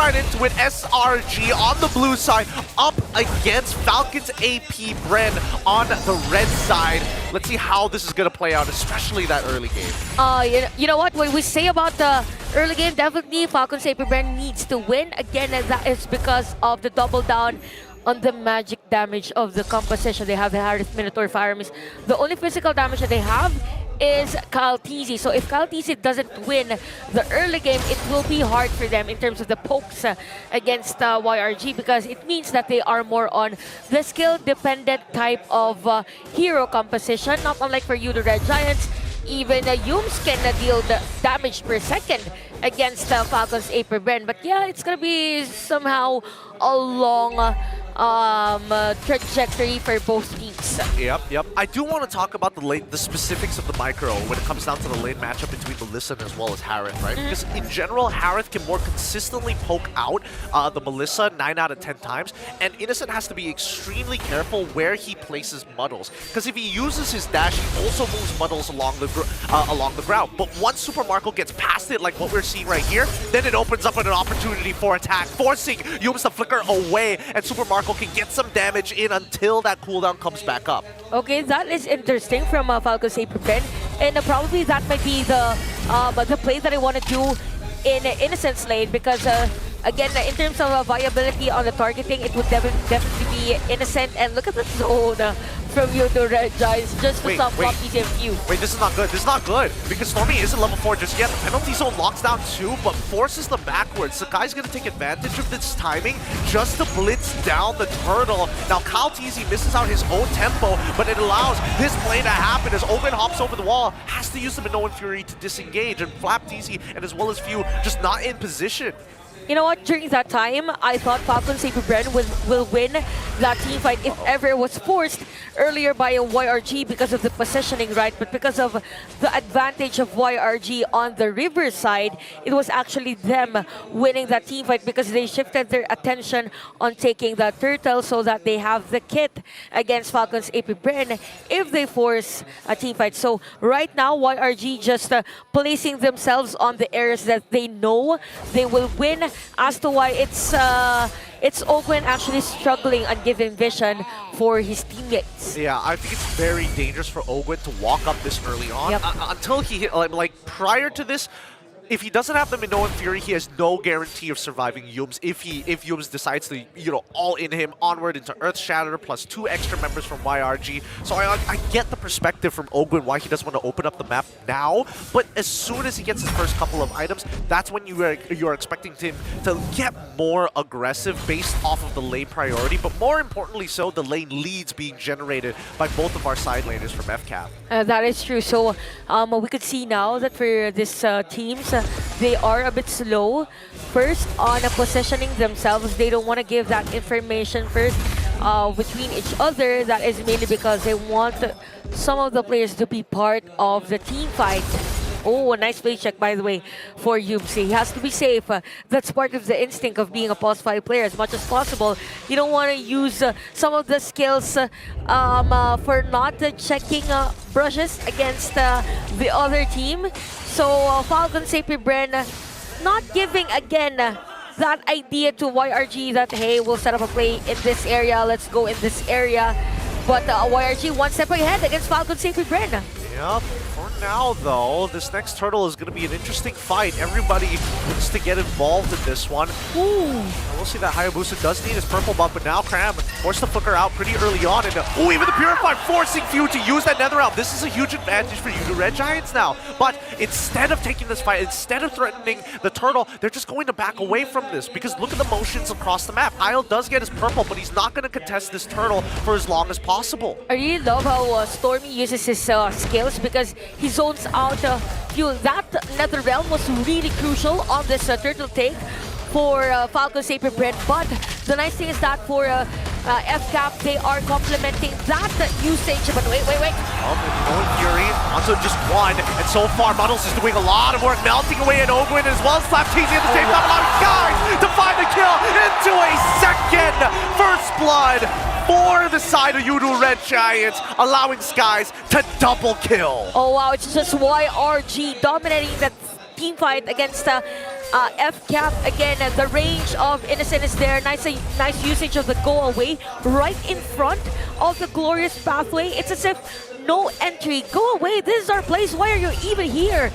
right into it. SRG on the blue side, up against Falcons Apbren on the red side. Let's see how this is going to play out, especially that early game. You know what? When we say about the early game, definitely Falcons Apbren needs to win. Again, and that is because of the double down on the magic damage of the composition. They have the Harith Minotaur Firearms. The only physical damage that they have is Kaltizi. So if Kaltizi doesn't win the early game, it will be hard for them in terms of the pokes against YRG, because it means that they are more on the skill-dependent type of hero composition, not unlike for Yoodo Red Giants. Even Yums can deal the damage per second against Falcons Apbren. But yeah, it's gonna be somehow a long trajectory for both teams. Yep. I do want to talk about the specifics of the micro when it comes down to the lane matchup between Melissa as well as Harith, right? Because in general, Harith can more consistently poke out the Melissa 9 out of 10 times, and Innocent has to be extremely careful where he places Muddles. Because if he uses his dash, he also moves Muddles along the ground. But once Super Marco gets past it, like what we're seeing right here, then it opens up an opportunity for attack, forcing Yums to flicker away, and Super Marco can get some damage in until that cooldown comes back up. Okay, that is interesting from Falcons Apbren, and probably that might be the play that I want to do in Innocent's lane, because again, in terms of viability on the targeting, it would definitely be Innocent. And look at the zone from Yoodo Red Giants just to stop TCMQ. Wait, this is not good. This is not good, because Stormy isn't level 4 just yet. The penalty zone locks down 2, but forces them backwards. The guy's going to take advantage of this timing just to blitz down the turtle. Now, Kaltizi misses out his own tempo, but it allows this play to happen as Omen hops over the wall, has to use the Minoan Fury to disengage, and Flap TZ and as well as Few just not in position. You know what? During that time, I thought Falcons Apbren will win that team fight if ever it was forced earlier by a YRG because of the positioning, right? But because of the advantage of YRG on the river side, it was actually them winning that team fight because they shifted their attention on taking the turtle so that they have the kit against Falcons Apbren if they force a team fight. So right now, YRG just placing themselves on the areas that they know they will win. As to why it's Owen actually struggling on giving vision for his teammates. Yeah, I think it's very dangerous for Owen to walk up this early on. Yep. Until he hit, like prior to this, if he doesn't have the Minoan Fury, he has no guarantee of surviving Yums if Yums decides to, all in him onward into Earth Shatter plus 2 extra members from YRG. So I get the perspective from Ogwin why he doesn't want to open up the map now, but as soon as he gets his first couple of items, that's when you're expecting him to get more aggressive based off of the lane priority, but more importantly so, the lane leads being generated by both of our side laners from FCAP. That is true. So we could see now that for this teams, they are a bit slow first on positioning themselves. They don't want to give that information first between each other. That is mainly because they want some of the players to be part of the team fight. Oh, a nice play check, by the way, for Yubsi. He has to be safe. That's part of the instinct of being a pulse 5 player as much as possible. You don't want to use some of the skills for not checking brushes against the other team. So Falcons Apbren not giving, again, that idea to YRG that, hey, we'll set up a play in this area, let's go in this area. But YRG one step ahead against Falcons Apbren. Yep. For now, though, this next turtle is going to be an interesting fight. Everybody wants to get involved in this one. Ooh. We'll see that Hayabusa does need his purple buff, but now Cram forced to flicker out pretty early on. And even the Purify forcing Few to use that Nether Realm. This is a huge advantage for you, the Red Giants now. But instead of taking this fight, instead of threatening the turtle, they're just going to back away from this because look at the motions across the map. Isle does get his purple, but he's not going to contest this turtle for as long as possible. I really love how Stormy uses his skills because he zones out Few. That Nether Realm was really crucial on this turtle take for Falcons Apbren, but the nice thing is that for FCAP, they are complementing that usage. But wait. Minoan Fury onto just one, and so far Muddles is doing a lot of work, melting away at Ogwin as well as Slap TZ at the same time. A lot of guys to find the kill into a second first blood for the side of Yoodo Red Giants, allowing Skies to double kill. Oh wow, it's just YRG dominating that team fight against FCAP. Again, the range of Innocent is there. Nice usage of the go away right in front of the glorious pathway. It's as if no entry. Go away. This is our place. Why are you even here?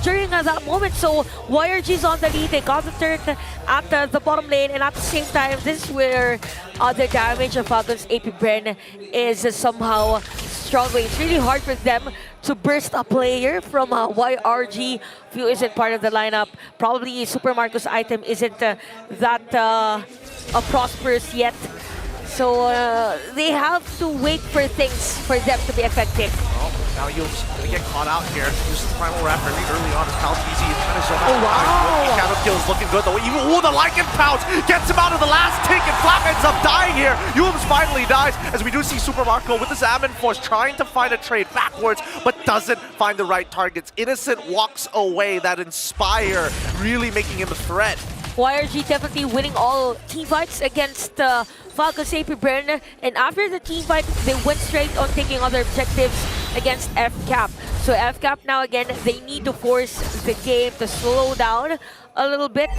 During that moment, so YRG's on the lead. They got the turret at the bottom lane, and at the same time, this is where the damage of Falcons Apbren is somehow struggling. It's really hard for them to burst a player from YRG. Few isn't part of the lineup. Probably Super Marco's item isn't that prosperous yet. So they have to wait for things for them to be effective. Oh, now Yoodo's gonna get caught out here. Uses the Primal Wrap very early on as Palpz trying to zone out. Oh, wow. Shadow kill is looking good though. Even the Lycan Pounce gets him out of the last tick, and Flap ends up dying here. Yoodo's finally dies as we do see Super Marco with the Salmon Force trying to find a trade backwards, but doesn't find the right targets. Innocent walks away. That Inspire really making him a threat. YRG definitely winning all team fights against Falcons Apbren, and after the team fight, they went straight on taking other objectives against FCAP. So FCAP now again, they need to force the game to slow down a little bit.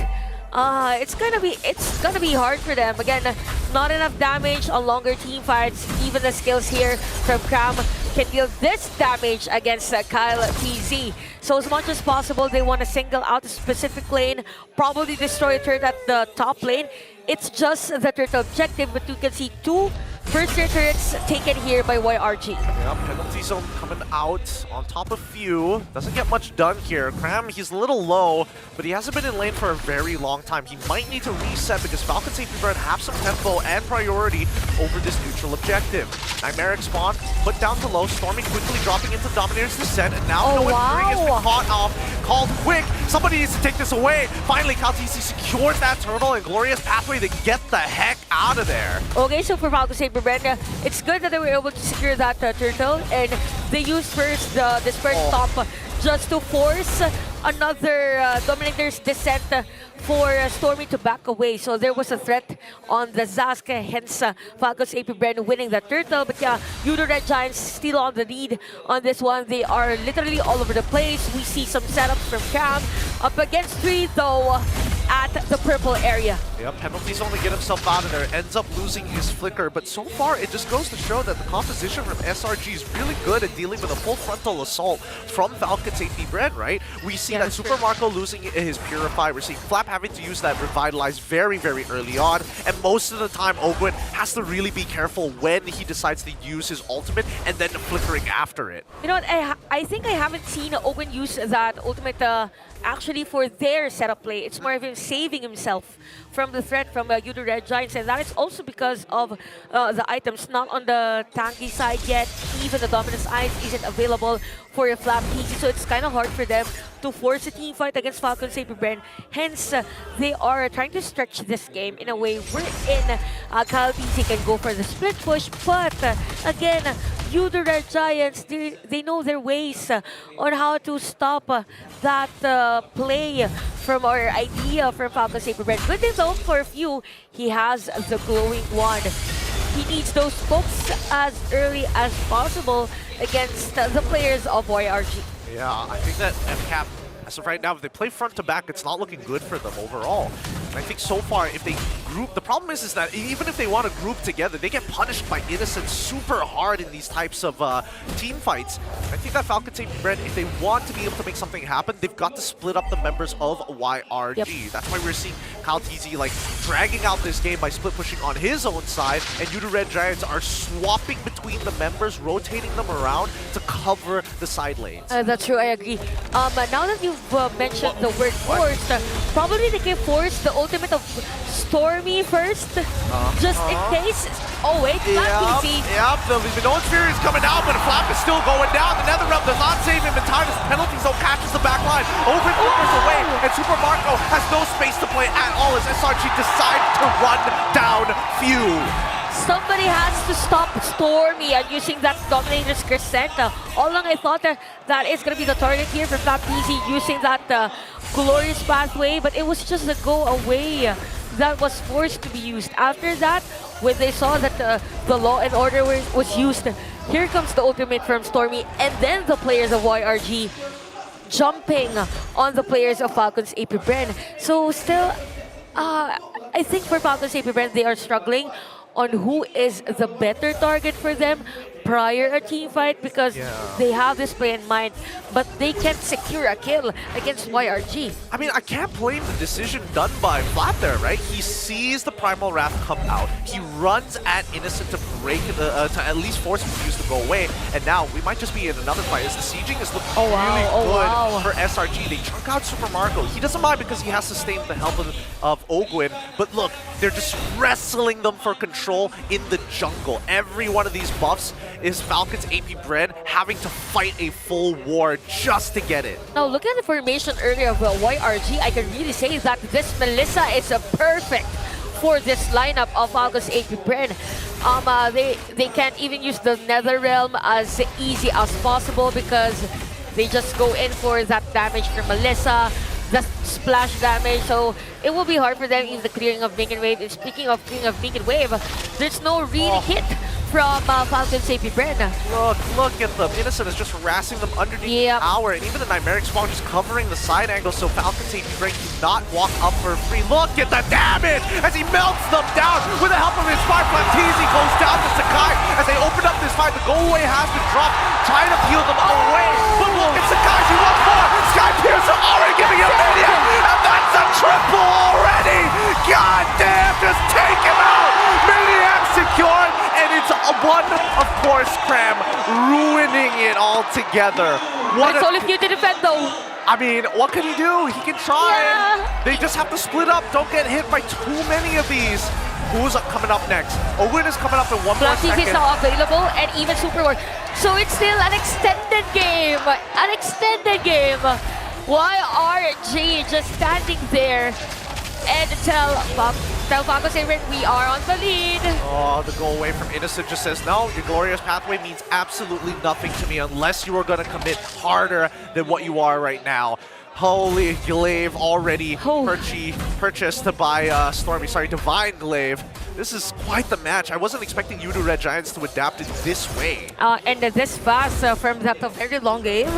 It's gonna be hard for them. Again, not enough damage on longer team fights. Even the skills here from Cram can deal this damage against Kyle PZ. So as much as possible, they want to single out a specific lane, probably destroy a turret at the top lane. It's just the turret objective, but you can see two first-tier turrets taken here by YRG. Yep, penalty zone coming out on top of few. Doesn't get much done here. Cram, he's a little low, but he hasn't been in lane for a very long time. He might need to reset because Falcons Apbren have some tempo and priority over this neutral objective. Nightmaric spawn, put down to low. Stormy quickly dropping into Dominator's Descent, and now no one has been caught off. Called quick. Somebody needs to take this away. Finally, Kaltisi secured that turtle and glorious pathway to get the heck out of there. Okay, so for Falcons Apbren, it's good that they were able to secure that turtle, and they used first the Disperse Stomp just to force another Dominator's Descent for Stormy to back away. So there was a threat on the Zask, hence Falcons Apbren winning the turtle. But yeah, Yoodo Red Giants still on the lead on this one. They are literally all over the place. We see some setups from Cam. Up against 3 though at the purple area. Yep, penalties only get himself out of there. Ends up losing his flicker, but so far it just goes to show that the composition from SRG is really good at dealing with a full frontal assault from Falcons Apbren, right? We see that Super Marco losing his Purify. We're seeing Flap having to use that Revitalize very, very early on, and most of the time Ogwin has to really be careful when he decides to use his ultimate and then flickering after it. You know what, I think I haven't seen Ogwin use that ultimate actually for their setup play. It's more of him saving himself from the threat from Yoodo Red Giants, and that is also because of the items not on the tanky side yet. Even the Dominance Eyes isn't available for a Flap PC, so it's kind of hard for them to force a team fight against Falcons Apbren. Hence, they are trying to stretch this game in a way wherein Kyle PC can go for the split push, but again, Yoodo Red Giants, they know their ways on how to stop that play from our idea from Falcons Apbren. Good thing though, for a few, he has the glowing wand. He needs those pokes as early as possible against the players of YRG. Yeah, I think that FCAP, as of right now, if they play front to back, it's not looking good for them overall. And I think so far, if they group, the problem is that even if they want to group together, they get punished by Innocent super hard in these types of team fights. I think that Falcons Apbren, if they want to be able to make something happen, they've got to split up the members of YRG. Yep. That's why we're seeing Kyle TZ like dragging out this game by split pushing on his own side, and Yoodo Red Giants are swapping between the members, rotating them around to cover the side lanes. That's true, I agree. Now that you've mentioned the word forced, probably they can force the ultimate of Stormy first, just in case. Oh wait, not PC. Yep, the Minoan's Fury is coming out, but Flap is still going down. The Netherrealm does not save him in time as penalty zone catches the back line. Open flickers away, and Super Marco has no space to play at all as SRG decide to run down Few. Somebody has to stop Stormy and using that Dominator's Crescent. All along I thought that is going to be the target here for Flap PC using that glorious pathway, but it was just a go away that was forced to be used. After that, when they saw that the Law and Order was used, here comes the ultimate from Stormy, and then the players of YRG jumping on the players of Falcons Apbren. So still, I think for Falcons Apbren, they are struggling on who is the better target for them prior a team fight because they have this play in mind, but they can't secure a kill against YRG. I mean, I can't blame the decision done by Vlad there, right? He sees the Primal Wrath come out. He runs at Innocent to break to at least force Fuse to go away. And now we might just be in another fight as the sieging is looking really good for SRG. They chunk out Super Marco. He doesn't mind because he has to stay with the help of Ogwin. But look, they're just wrestling them for control in the jungle. Every one of these buffs is Falcons Apbren having to fight a full war just to get it. Now look at the formation earlier of YRG. I can really say that this Melissa is a perfect for this lineup of Falcons Apbren. They can't even use the Nether Realm as easy as possible because they just go in for that damage from Melissa, the splash damage, so it will be hard for them in the clearing of Beacon Wave. And speaking of clearing of Beacon Wave, there's no real hit from Falcons Apbren. Look at them. Innocent is just harassing them underneath the tower, and even the Nightmaric Spawn just covering the side angle so Falcons Apbren cannot walk up for free. Look at the damage as he melts them down with the help of his Fire Flapteasy goes down to Sakai as they open up this fight. The go away has been dropped, trying to peel them away. But look at Sakai, she wants more. Sky Piercer already giving him minion, and that's a triple already. God damn, just take him out. Maniac secured, and it's one, of course, Cram, ruining it all together. It's only few to defend though. I mean, what can he do? He can try. They just have to split up. Don't get hit by too many of these. Who's coming up next? Owen is coming up in one more second. is now available, and even Super War. So it's still an extended game. An extended game. YRG just standing there and tell Falcons Apbren we are on the lead. Oh, the go away from Innocent just says, no, your glorious pathway means absolutely nothing to me unless you are going to commit harder than what you are right now. Holy Glaive already purchased to buy Divine Glaive. This is quite the match. I wasn't expecting Yoodo Red Giants to adapt it this way. And this fast from that very long game,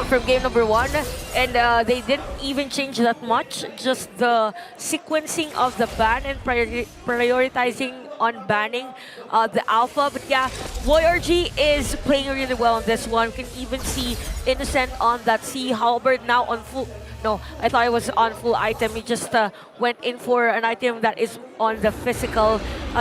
from game number 1. And they didn't even change that much, just the sequencing of the ban and prioritizing on banning the alpha. But yeah, YRG is playing really well on this one. You can even see Innocent on that Sea Halberd now on full. No, I thought it was on full item. He just went in for an item that is on the physical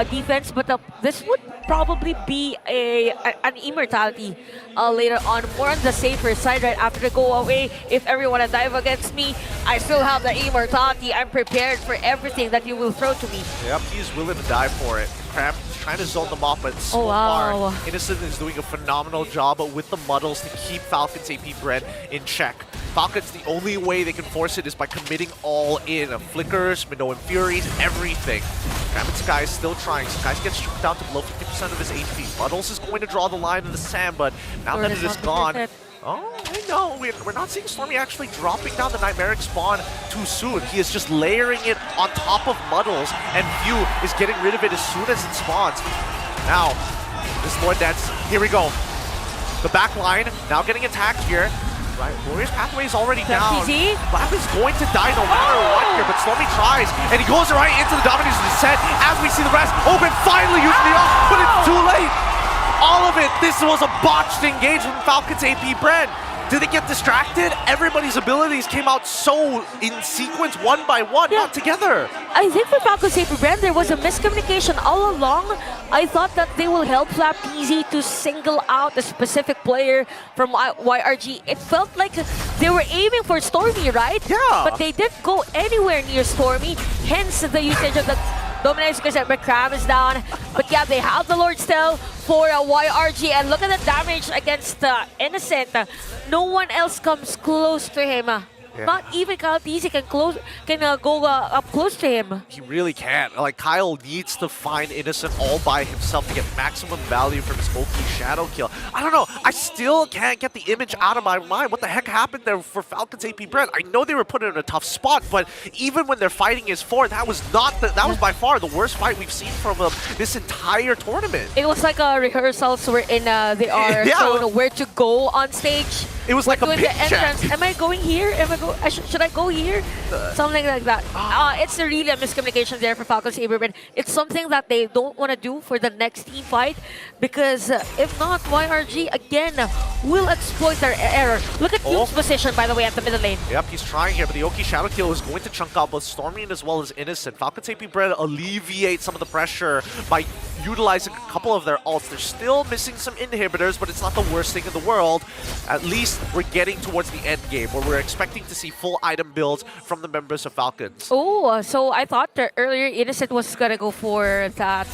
defense. But this would probably be an immortality later on, more on the safer side right after the go away. If everyone dive against me, I still have the immortality. I'm prepared for everything that you will throw to me. Yep, he's willing to die for it. Cram trying to zone them off, but so far, Innocent is doing a phenomenal job with the muddles to keep Falcons Apbren in check. Falcons, the only way they can force it is by committing all in. Flickers, Minoan Furies, everything. Cram and Sky is still trying. Sky gets stripped down to below 50% of his HP. Muddles is going to draw the line in the sand, but now that it is gone, I know, we're not seeing Stormy actually dropping down the Nightmaric Spawn too soon. He is just layering it on top of Muddles, and View is getting rid of it as soon as it spawns. Now, this Lord Dance, here we go. The back line now getting attacked here. Right, Warrior's Pathway is already down. Lab is going to die no matter what here, but Stormy tries, and he goes right into the Dominators Descent as we see the rest. Open finally using the ult, but it's too late. All of it, this was a botched engage from Falcons Apbren. Did they get distracted? Everybody's abilities came out so in sequence, one by one, not together. I think for Falcons Apbren, there was a miscommunication all along. I thought that they will help Flapteasy to single out a specific player from YRG. It felt like they were aiming for Stormy, right? Yeah. But they didn't go anywhere near Stormy, hence the usage of the Dominators because Crab is down. But yeah, they have the Lord still for YRG, and look at the damage against Innocent. No one else comes close to him. Yeah. Not even Kyle Teasy can go up close to him. He really can't. Like, Kyle needs to find Innocent all by himself to get maximum value from his Oki shadow kill. I don't know. I still can't get the image out of my mind. What the heck happened there for Falcons Apbren? I know they were put in a tough spot, but even when they're fighting his 4, that was by far the worst fight we've seen from them this entire tournament. It was like a rehearsals wherein they are shown where to go on stage. It was like a doing pitch the entrance. check. Am I going here? Should I go here? Something like that. It's really a miscommunication there for Falcons Apbren. It's something that they don't want to do for the next team fight, because if not, YRG again will exploit their error. Look at Yu's position, by the way, at the middle lane. Yep, he's trying here, but the Oki shadow kill is going to chunk out both Stormy as well as Innocent. Falcons Apbren alleviate some of the pressure by utilizing a couple of their ults. They're still missing some inhibitors, but it's not the worst thing in the world. At least we're getting towards the end game where we're expecting to see full item builds from the members of Falcons. Oh, so I thought that earlier Innocent was gonna go for that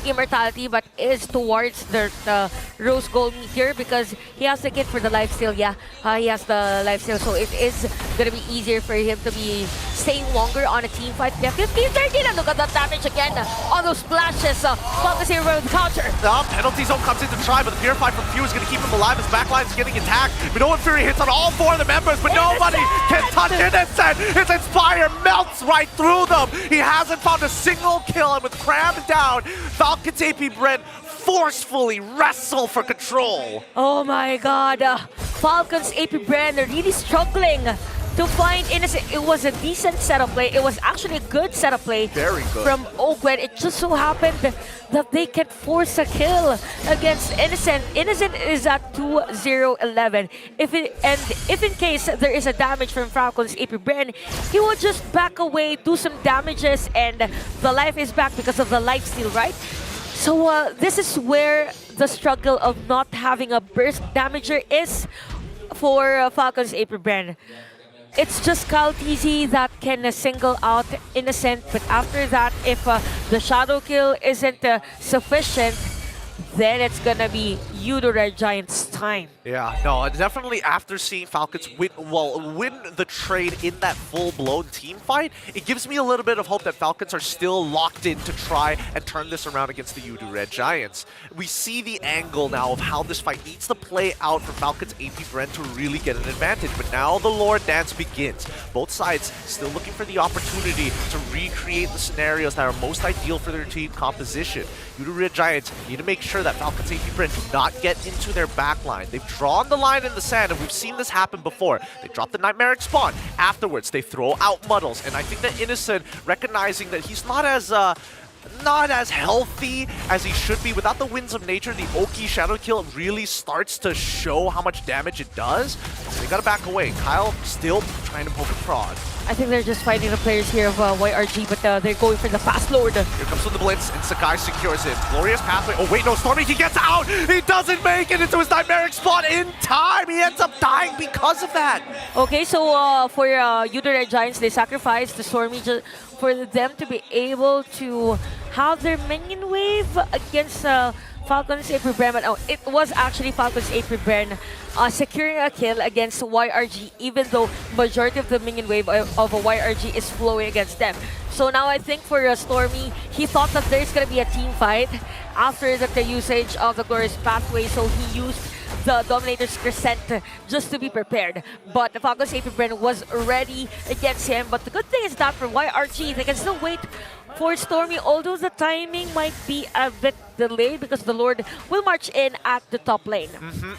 immortality, but is towards the rose gold meteor because he has the kit for the lifesteal. Yeah, he has the lifesteal, so it is gonna be easier for him to be staying longer on a team fight. Yeah, 15-13, and look at that damage again on those splashes. Falcons here with the counter. The penalty zone comes in to try, but the Purify from Few is going to keep him alive. His backline is getting attacked. Minoan Fury hits on all 4 of the members, but nobody can touch Innocent. His Inspire melts right through them. He hasn't found a single kill, and with crammed down, Falcons Apbren forcefully wrestle for control. Oh my god, Falcons Apbren are really struggling to find Innocent. It was a decent setup play. It was actually a good setup play. Very good. From Ogwen. It just so happened that they can force a kill against Innocent. Innocent is at 2-0-11. If in case there is a damage from Falcons Apbren, he will just back away, do some damages, and the life is back because of the lifesteal, right? So this is where the struggle of not having a burst damager is for Falcons Apbren. It's just Kyle TZ that can single out Innocent, but after that, if the shadow kill isn't sufficient, then it's gonna be Yoodo Red Giant's time. Yeah, no, definitely after seeing Falcons win the trade in that full-blown team fight, it gives me a little bit of hope that Falcons are still locked in to try and turn this around against the Yoodo Red Giants. We see the angle now of how this fight needs to play out for Falcons Apbren to really get an advantage, but now the Lord Dance begins. Both sides still looking for the opportunity to recreate the scenarios that are most ideal for their team composition. Yoodo Red Giants need to make sure that Falcons Apbren do not get into their backline. They've drawn the line in the sand, and we've seen this happen before. They drop the Nightmaric Spawn. Afterwards, they throw out Muddles, and I think that Innocent, recognizing that he's not as healthy as he should be, without the Winds of Nature, the Oki Shadow Kill really starts to show how much damage it does. They gotta back away. Kyle still trying to poke a prod. I think they're just fighting the players here of YRG, but they're going for the fast lord. Here comes the Blitz, and Sakai secures it. Glorious pathway. Oh wait, no, Stormy, he gets out! He doesn't make it into his Nightmaric Spawn in time! He ends up dying because of that! Okay, so for Yoodo Red Giants, they sacrificed the Stormy for them to be able to have their minion wave against Falcons Apbren. But it was actually Falcons Apbren securing a kill against YRG, even though majority of the minion wave of a YRG is flowing against them. So now I think for Stormy, he thought that there's gonna be a team fight after the usage of the Glorious Pathway, so he used the Dominator's Crescent just to be prepared. But the Falcons Apbren was ready against him. But the good thing is that for YRG, they can still wait for Stormy, although the timing might be a bit delayed because the Lord will march in at the top lane.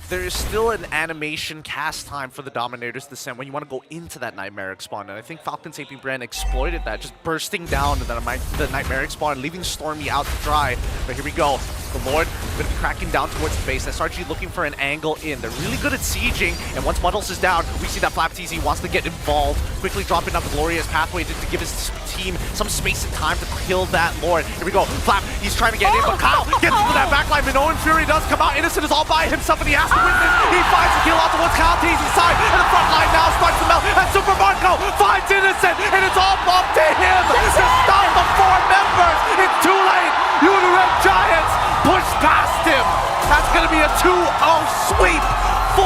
There is still an animation cast time for the Dominator's Descent when you want to go into that Nightmaric Spawn, and I think Falcons Apbren exploited that, just bursting down the Nightmaric Spawn, leaving Stormy out to dry. But here we go. The Lord going to be cracking down towards the base. SRG looking for an angle in. They're really good at sieging, and once Muddles is down, we see that Flap TZ wants to get involved, quickly dropping up the Glorious Pathway to give his team some space and time to kill that Lord. Here we go. Flap, he's trying to get in, but Kyle gets into that backline. Minoan Fury does come out. Innocent is all by himself, and he has to win this. He finds the kill out towards Kyle TZ's side, and the front line now starts to melt, and Super Marco finds Innocent, and it's all up to him to stop the 4 members. It's too late. Yoodo Red Giants push past him. That's going to be a 2-0 sweep